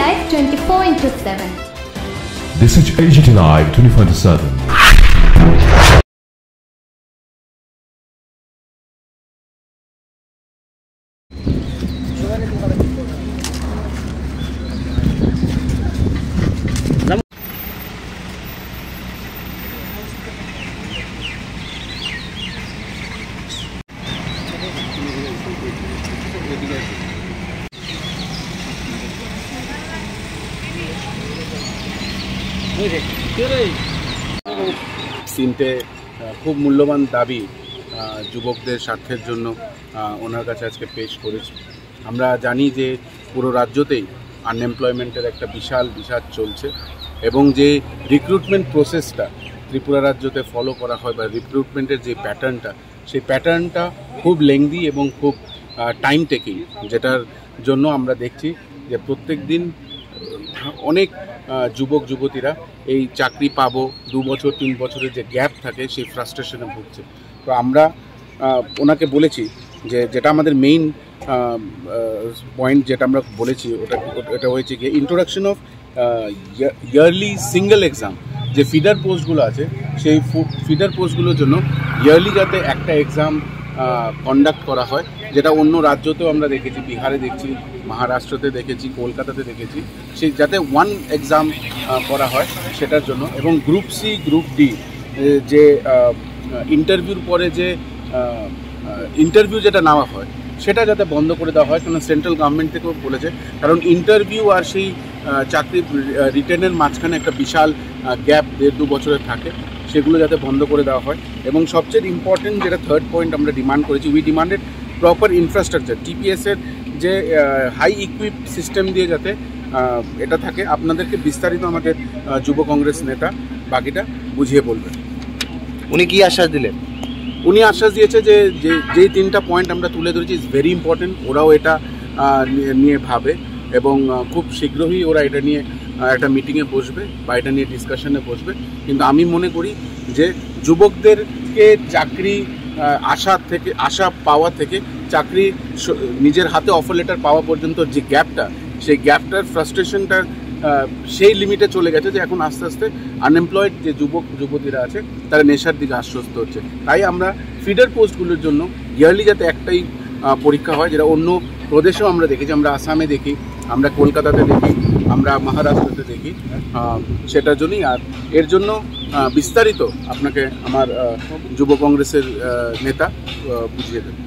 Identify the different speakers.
Speaker 1: Live 24/7.
Speaker 2: This is AGT Live 24/7.
Speaker 3: তিনটে খুব মূল্যবান দাবি যুবকদের স্বার্থের জন্য ওনার কাছে আজকে পেশ করেছি। আমরা জানি যে পুরো রাজ্যতেই আনএমপ্লয়মেন্টের একটা বিশাল বিষাদ চলছে এবং যে রিক্রুটমেন্ট প্রসেসটা ত্রিপুরা রাজ্যতে ফলো করা হয় বা রিক্রুটমেন্টের যে প্যাটার্নটা সেই প্যাটার্নটা খুব লেংদি এবং খুব টাইম টেকিং, যেটার জন্য আমরা দেখছি যে প্রত্যেক দিন অনেক যুবক যুবতীরা এই চাকরি পাবো 2 বছর 3 বছরের যে গ্যাপ থাকে সেই ফ্রাস্ট্রেশনে ভুগছে। তো আমরা ওনাকে বলেছি যে যেটা আমাদের মেইন পয়েন্ট যেটা আমরা বলেছি ওটা হয়েছে কি introduction of yearly single exam, যে ফিডার পোস্টগুলো আছে সেই ফিডার পোস্টগুলোর জন্য ইয়ারলি যাতে একটা এক্সাম কন্ডাক্ট করা হয়, যেটা অন্য রাজ্যতেও আমরা দেখেছি, বিহারে দেখছি, মহারাষ্ট্রতে দেখেছি, কলকাতাতে দেখেছি, সেই যাতে ওয়ান এক্সাম করা হয় সেটার জন্য। এবং গ্রুপ সি গ্রুপ ডি যে ইন্টারভিউর পরে যে ইন্টারভিউ যেটা নেওয়া হয় সেটা যাতে বন্ধ করে দেওয়া হয়, কারণ সেন্ট্রাল গভর্নমেন্ট থেকেও বলেছে, কারণ ইন্টারভিউ আর সেই চাকরি রিটেনের মাঝখানে একটা বিশাল গ্যাপ 1.5-2 বছরের থাকে, সেগুলো যাতে বন্ধ করে দেওয়া হয়। এবং সবচেয়ে ইম্পর্টেন্ট যেটা থার্ড পয়েন্ট আমরা ডিমান্ড করেছি, উই ডিমান্ডেড প্রপার ইনফ্রাস্ট্রাকচার, টিপিএসের যে হাই ইকুইপ সিস্টেম দিয়ে যাতে এটা থাকে। আপনাদেরকে বিস্তারিত আমাদের যুব কংগ্রেস নেতা বাকিটা বুঝিয়ে বলবেন।
Speaker 4: উনি কি আশ্বাস দিলেন?
Speaker 3: উনি আশ্বাস দিয়েছে যে যেই 3টা পয়েন্ট আমরা তুলে ধরেছি ইজ ভেরি ইম্পর্টেন্ট, ওরাও এটা নিয়ে ভাবে এবং খুব শীঘ্রই ওরা এটা নিয়ে একটা মিটিংয়ে বসবে বা এটা নিয়ে ডিসকাশনে বসবে। কিন্তু আমি মনে করি যে যুবকদেরকে চাকরি আশা পাওয়া থেকে চাকরি নিজের হাতে অফার লেটার পাওয়া পর্যন্ত যে গ্যাপটা, সেই গ্যাপটার ফ্রাস্ট্রেশনটা সেই লিমিটে চলে গেছে যে এখন আস্তে আস্তে আনএমপ্লয়েড যে যুবক যুবতীরা আছে তারা নেশার দিকে আশ্বস্ত হচ্ছে। তাই আমরা ফিডার পোস্টগুলোর জন্য ইয়ারলি যাতে একটাই পরীক্ষা হয়, যেটা অন্য প্রদেশেও আমরা দেখেছি, আমরা আসামে দেখি, আমরা কলকাতাতে দেখি, আমরা মহারাষ্ট্রতে দেখি, সেটার জন্যই। আর এর জন্য বিস্তারিত আপনাকে আমার যুব কংগ্রেসের নেতা বুঝিয়ে দেবেন।